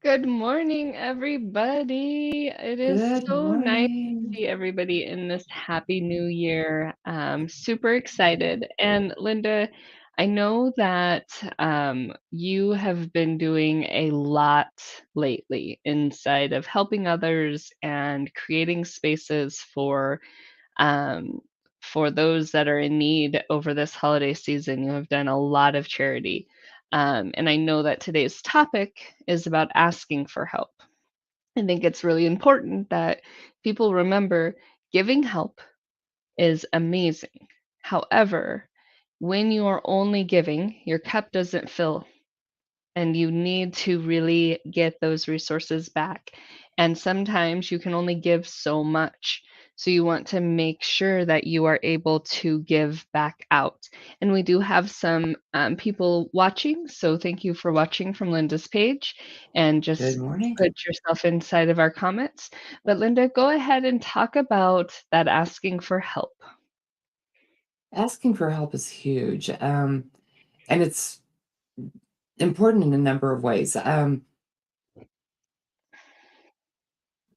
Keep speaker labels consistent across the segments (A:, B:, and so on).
A: Good morning, everybody. It is
B: Good
A: so nice to
B: morning.
A: see everybody in this happy new year. Super excited. And Linda, I know that you have been doing a lot lately inside of helping others and creating spaces um, for those that are in need over this holiday season. You have done a lot of charity. And I know that today's topic is about asking for help. I think it's really important that people remember giving help is amazing. However, when you are only giving, your cup doesn't fill and you need to really get those resources back. And sometimes you can only give so much. So you want to make sure that you are able to give back out. And we do have some people watching. So thank you for watching from Linda's page and
B: Good
A: just
B: morning.
A: put yourself inside of our comments. But Linda, go ahead and talk about that asking for help.
B: Asking for help is huge, and it's important in a number of ways.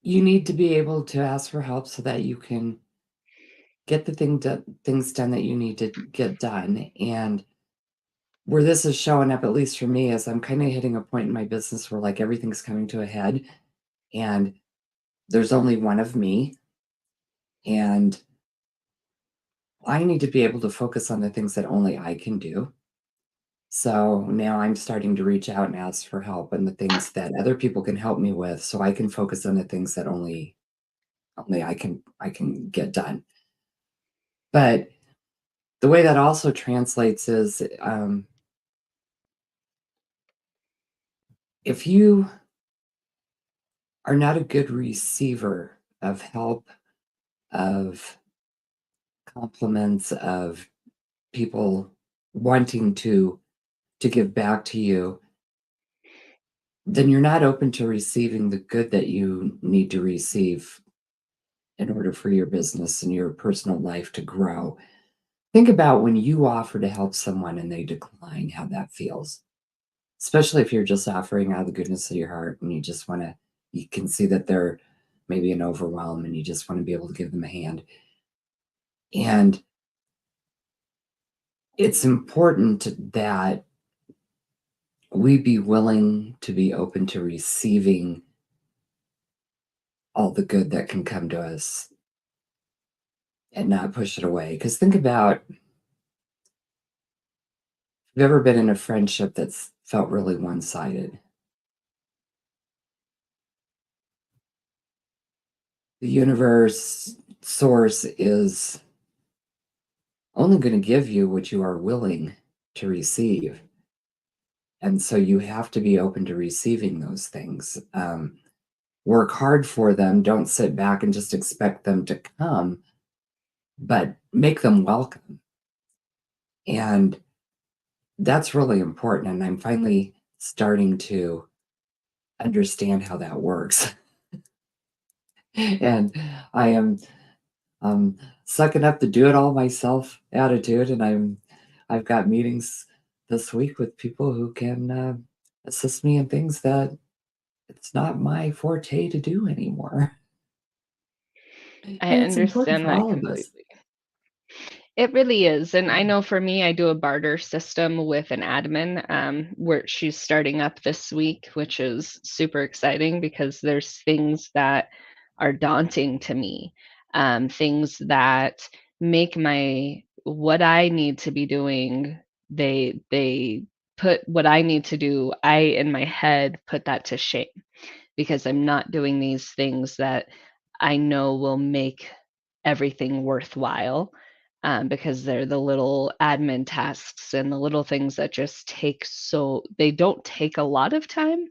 B: You need to be able to ask for help so that you can get the things done that you need to get done. And where this is showing up, at least for me, is I'm kind of hitting a point in my business where like everything's coming to a head, and there's only one of me, and I need to be able to focus on the things that only I can do. So now I'm starting to reach out and ask for help and the things that other people can help me with so I can focus on the things that only I can get done. But the way that also translates is if you are not a good receiver of help, of compliments, of people wanting to give back to you, then you're not open to receiving the good that you need to receive in order for your business and your personal life to grow. Think about when you offer to help someone and they decline, how that feels, especially if you're just offering out of the goodness of your heart and you just want to, you can see that they're maybe an overwhelm and you just want to be able to give them a hand. And it's important that we be willing to be open to receiving all the good that can come to us and not push it away. Because think about, have you ever been in a friendship that's felt really one sided? The universe, source is only going to give you what you are willing to receive. And so you have to be open to receiving those things. Work hard for them. Don't sit back and just expect them to come, but make them welcome. And that's really important. And I'm finally starting to understand how that works. And I am sucking up the do it all myself attitude. And I've got meetings this week with people who can assist me in things that it's not my forte to do anymore. And
A: I
B: it's important
A: understand
B: for
A: that
B: all of us.
A: completely. It really is. And I know for me, I do a barter system with an admin where she's starting up this week, which is super exciting because there's things that are daunting to me, things that make my what I need to be doing. They put what I need to do. I in my head put that to shame because I'm not doing these things that I know will make everything worthwhile, because they're the little admin tasks and the little things that just take they don't take a lot of time,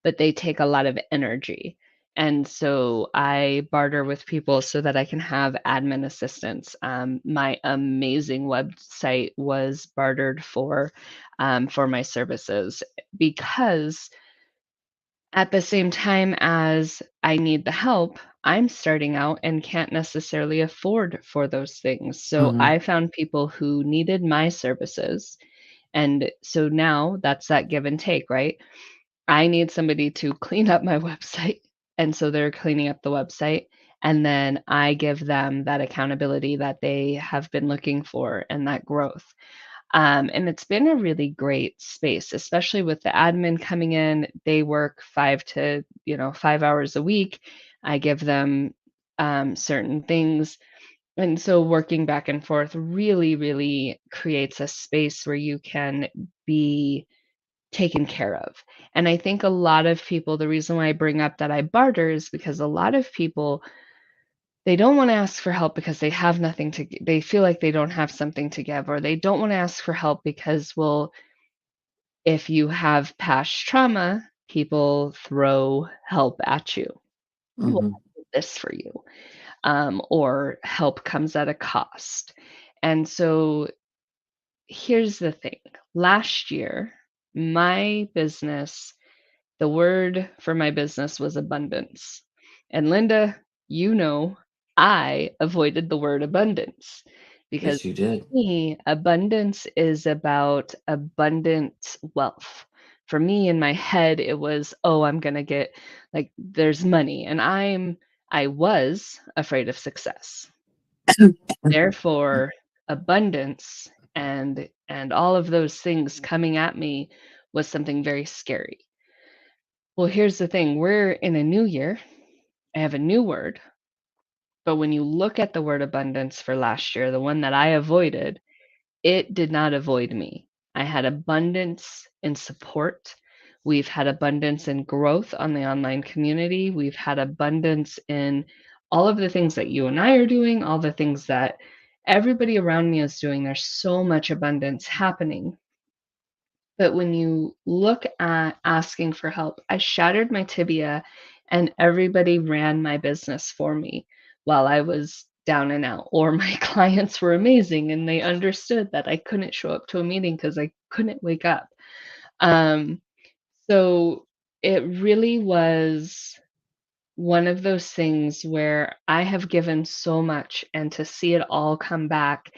A: but they take a lot of energy. And so I barter with people so that I can have admin assistance. My amazing website was bartered for my services because at the same time as I need the help, I'm starting out and can't necessarily afford for those things. So
B: Mhm.
A: I found people who needed my services. And so now that's that give and take, right? I need somebody to clean up my website, and so they're cleaning up the website, and then I give them that accountability that they have been looking for and that growth. And it's been a really great space, especially with the admin coming in. They work 5 hours a week. I give them certain things. And so working back and forth really, really creates a space where you can be taken care of. And I think a lot of people, the reason why I bring up that I barter is because a lot of people, they don't wanna ask for help because they have nothing to g they feel like they don't have something to give, or they don't wanna ask for help because, well, if you have past trauma, people throw help at you. "Well,
B: Mhm.
A: I did this for you," or help comes at a cost. And so here's the thing, last year, my business the word for my business was abundance. And Linda, you know, I avoided the word abundance because
B: Yes, you did.
A: for me, abundance is about abundant wealth. For me, in my head, it was, oh, I'm gonna get like there's money, and I was afraid of success. Therefore, abundance and all of those things coming at me was something very scary. Well, here's the thing, we're in a new year. I have a new word, but when you look at the word abundance for last year, the one that I avoided, it did not avoid me. I had abundance in support. We've had abundance in growth on the online community. We've had abundance in all of the things that you and I are doing, all the things that everybody around me is doing. There's so much abundance happening. But when you look at asking for help, I shattered my tibia and everybody ran my business for me while I was down and out. Or my clients were amazing and they understood that I couldn't show up to a meeting because I couldn't wake up. Um, so it really was one of those things where I have given so much and to see it all come back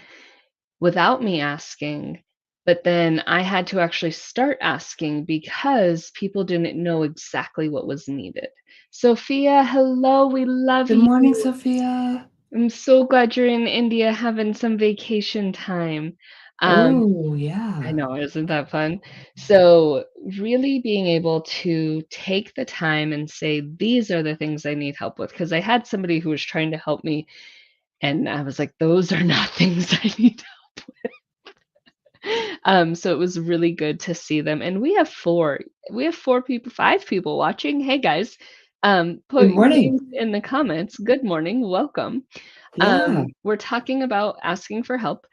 A: without me asking, but then I had to actually start asking because people didn't know exactly what was needed. Sophia, hello, we love
B: Good
A: you.
B: morning, Sophia.
A: I'm so glad you're in India having some vacation time. Um,
B: Oh,
A: I
B: yeah.
A: know, isn't that fun? So, really being able to take the time and say, these are the things I need help with. Because I had somebody who was trying to help me, and I was like, those are not things I need. So it was really good to see them, and we have 4 people 5 people watching. Hey, guys,
B: Good
A: put your
B: morning.
A: names in the comments. Good morning, welcome.
B: Yeah.
A: We're talking about asking for help.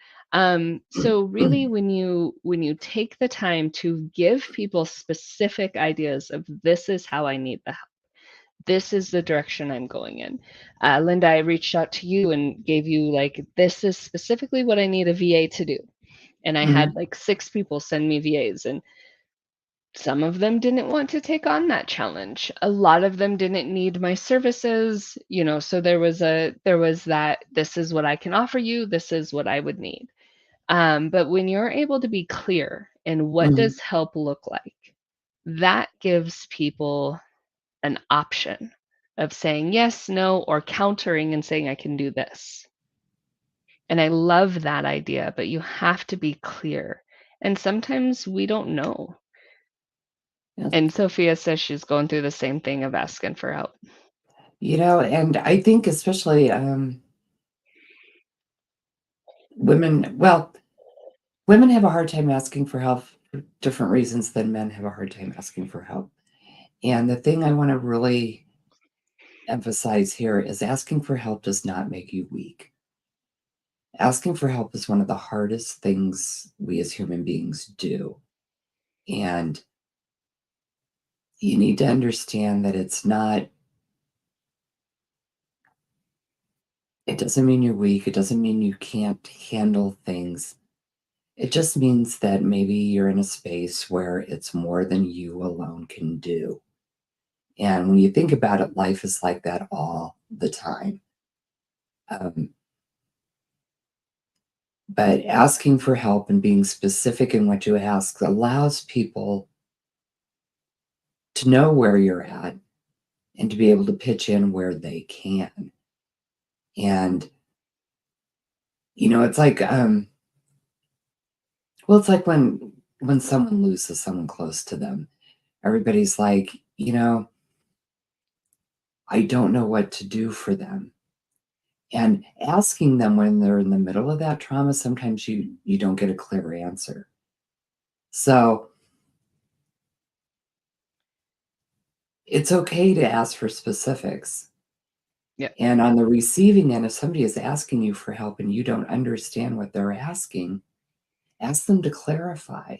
A: So really when you take the time to give people specific ideas of this is how I need the help. This is the direction I'm going in. Linda, I reached out to you and gave you like, this is specifically what I need a VA to do. And I had
B: Mhm.
A: like 6 people send me VAs, and some of them didn't want to take on that challenge. A lot of them didn't need my services, so there was that, "This is what I can offer you, this is what I would need." But when you're able to be clear in what
B: Mhm.
A: does help look like, that gives people an option of saying yes, no, or countering and saying, "I can do this." And I love that idea, but you have to be clear. And sometimes we don't know.
B: Yes.
A: And Sophia says she's going through the same thing of asking for help.
B: And I think especially, women have a hard time asking for help for different reasons than men have a hard time asking for help. And the thing I wanna really emphasize here is asking for help does not make you weak. Asking for help is one of the hardest things we as human beings do. And you need to understand that it doesn't mean you're weak. It doesn't mean you can't handle things. It just means that maybe you're in a space where it's more than you alone can do. And when you think about it, life is like that all the time. Um, but asking for help and being specific in what you ask allows people to know where you're at and to be able to pitch in where they can. And, it's like, well, it's like when someone loses someone close to them, everybody's like, I don't know what to do for them. And asking them when they're in the middle of that trauma, sometimes you don't get a clear answer. So it's okay to ask for specifics.
A: Yeah.
B: And on the receiving end, if somebody is asking you for help and you don't understand what they're asking, ask them to clarify.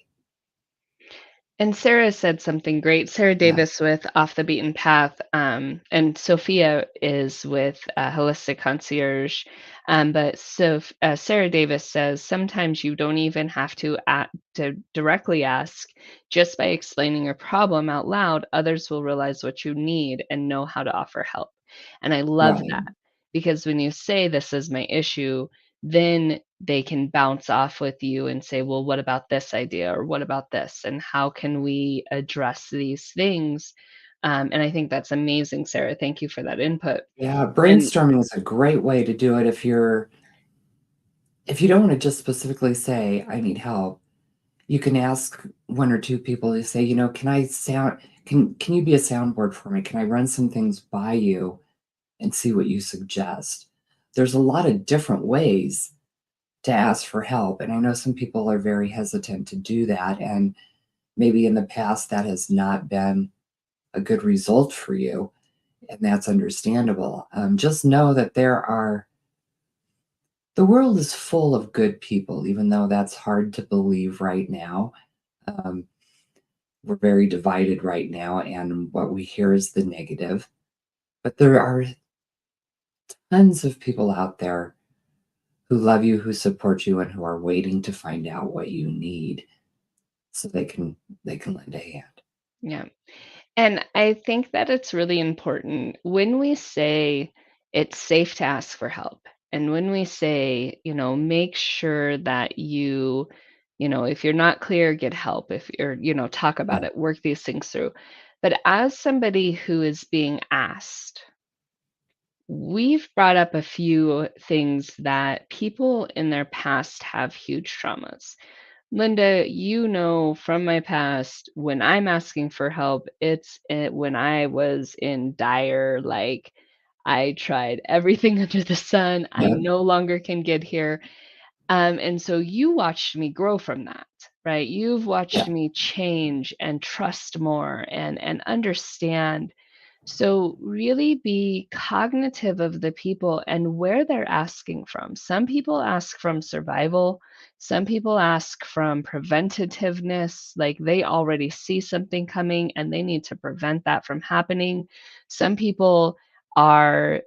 A: And Sarah said something great. Sarah
B: Yeah.
A: Davis with Off the Beaten Path, and Sophia is with Holistic Concierge. But Sarah Davis says sometimes you don't even have to directly ask. Just by explaining your problem out loud, others will realize what you need and know how to offer help. And I love
B: Right.
A: that because when you say, "This is my issue," then they can bounce off with you and say, "Well, what about this idea?" Or "What about this? And how can we address these things?" And I think that's amazing, Sarah. Thank you for that input.
B: Yeah,
A: And
B: brainstorming is a great way to do it if you don't want to just specifically say, I need help, you can ask one or two people to say, can you be a soundboard for me? Can I run some things by you and see what you suggest? There's a lot of different ways to ask for help. And I know some people are very hesitant to do that. And maybe in the past that has not been a good result for you. And that's understandable. Just know that the world is full of good people, even though that's hard to believe right now. Um, we're very divided right now, and what we hear is the negative. But there are tons of people out there who love you, who support you, and who are waiting to find out what you need so they can lend a hand.
A: yeah. And I think that it's really important when we say it's safe to ask for help. And when we say, make sure that if you're not clear, get help. If you're, talk
B: Yeah.
A: about it, work these things through. But as somebody who is being asked, we've brought up a few things that people in their past have huge traumas. Linda, from my past, when I'm asking for help, when I was in dire, like, I tried everything under the sun. I
B: Yeah.
A: no longer can get here. And so you watched me grow from that, right? You've watched
B: Yeah.
A: me change and trust more and understand, so really be cognitive of the people and where they're asking from. Some people ask from survival. Some people ask from preventativeness, like they already see something coming and they need to prevent that from happening. Some people are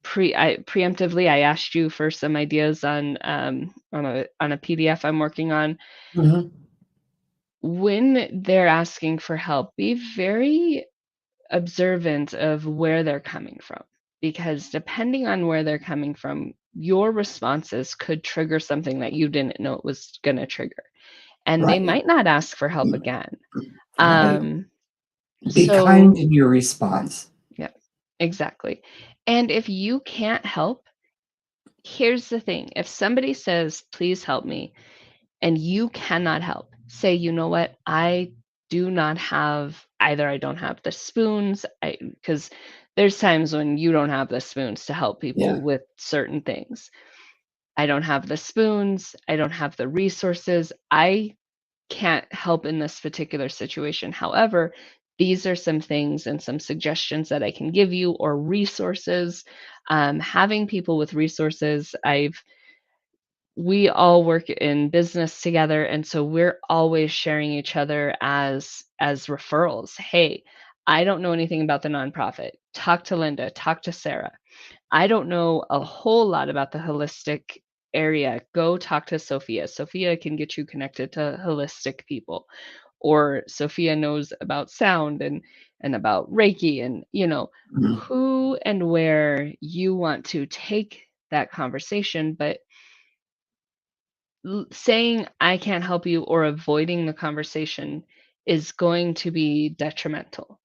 A: preemptively. I asked you for some ideas on a PDF I'm working on.
B: Mhm.
A: When they're asking for help, be very observant of where they're coming from, because depending on where they're coming from, your responses could trigger something that you didn't know it was going to trigger, and they
B: Right.
A: might not ask for help again.
B: Right.
A: um
B: Be kind
A: so
B: in your response.
A: yeah, exactly. And if you can't help, here's the thing: if somebody says, "Please help me," and you cannot help, say, "You know what? I don't have the spoons." Because there's times when you don't have the spoons to help
B: Yeah.
A: people with certain things. "I don't have the spoons. I don't have the resources. I can't help in this particular situation. However, these are some things and some suggestions that I can give you, or resources." Having people with resources, we all work in business together, and so we're always sharing each other as referrals. "Hey, I don't know anything about the nonprofit. Talk to Linda, talk to Sarah. I don't know a whole lot about the holistic area. Go talk to Sophia. Sophia can get you connected to holistic people." Or Sophia knows about sound and about Reiki, and
B: Mhm.
A: who and where you want to take that conversation. But saying "I can't help you" or avoiding the conversation is going to be detrimental.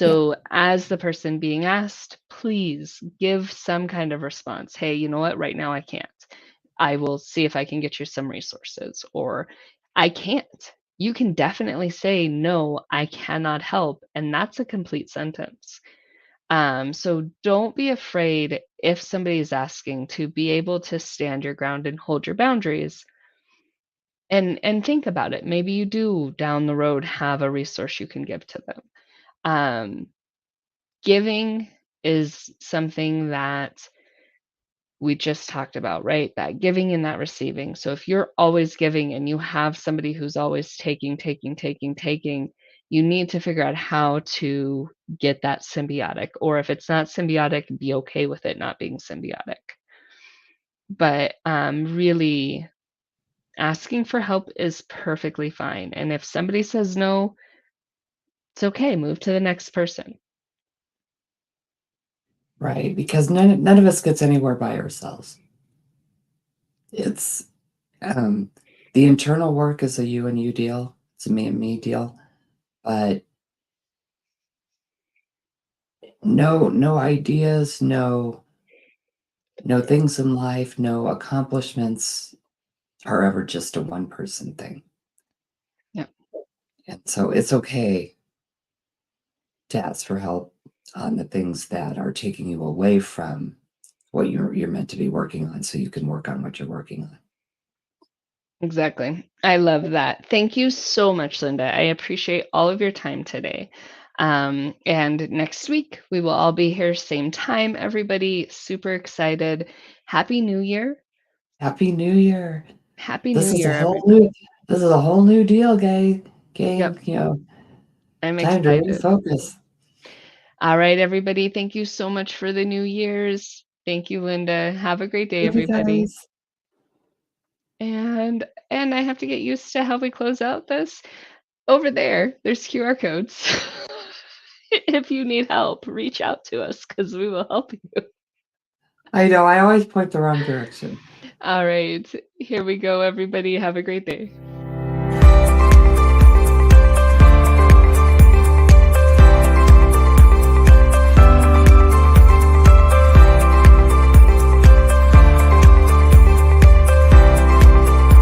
B: Yeah.
A: So, as the person being asked, please give some kind of response. Hey, you know what? Right now I can't. I will see if I can get you some resources, or I can't. You can definitely say, no, I cannot help. And that's a complete sentence. So don't be afraid if somebody is asking to be able to stand your ground and hold your boundaries and think about it. Maybe you do down the road have a resource you can give to them. Um, Giving is something that we just talked about, right? That giving and that receiving. So if you're always giving and you have somebody who's always taking, you need to figure out how to get that symbiotic. Or if it's not symbiotic, be okay with it not being symbiotic. But really, asking for help is perfectly fine. And if somebody says no, it's okay. Move to the next person.
B: Right, because none of us gets anywhere by ourselves. It's, um, the internal work is a you and you deal, it's a me and me deal, but no ideas, no things in life, no accomplishments are ever just a one person thing.
A: Yeah,
B: And so it's okay to ask for help on the things that are taking you away from what you're meant to be working on so you can work on what you're working on.
A: exactly. I love that. Thank you so much, Linda. I appreciate all of your time today. And next week, we will all be here, same time, everybody. Super excited. Happy New Year.
B: Happy New Year.
A: Happy New
B: This is a
A: Year,
B: whole
A: everybody.
B: new this is a whole new deal,
A: Yep,
B: gang,
A: I'm
B: time to
A: excited.
B: refocus.
A: All right, everybody. Thank you so much for the New Year's. Thank you, Linda. Have a great day,
B: Love you
A: everybody.
B: guys.
A: And I have to get used to how we close out this. Over there, there's QR codes. If you need help, reach out to us because we will help you.
B: I know, I always point the wrong direction.
A: All right, here we go, everybody. Have a great day.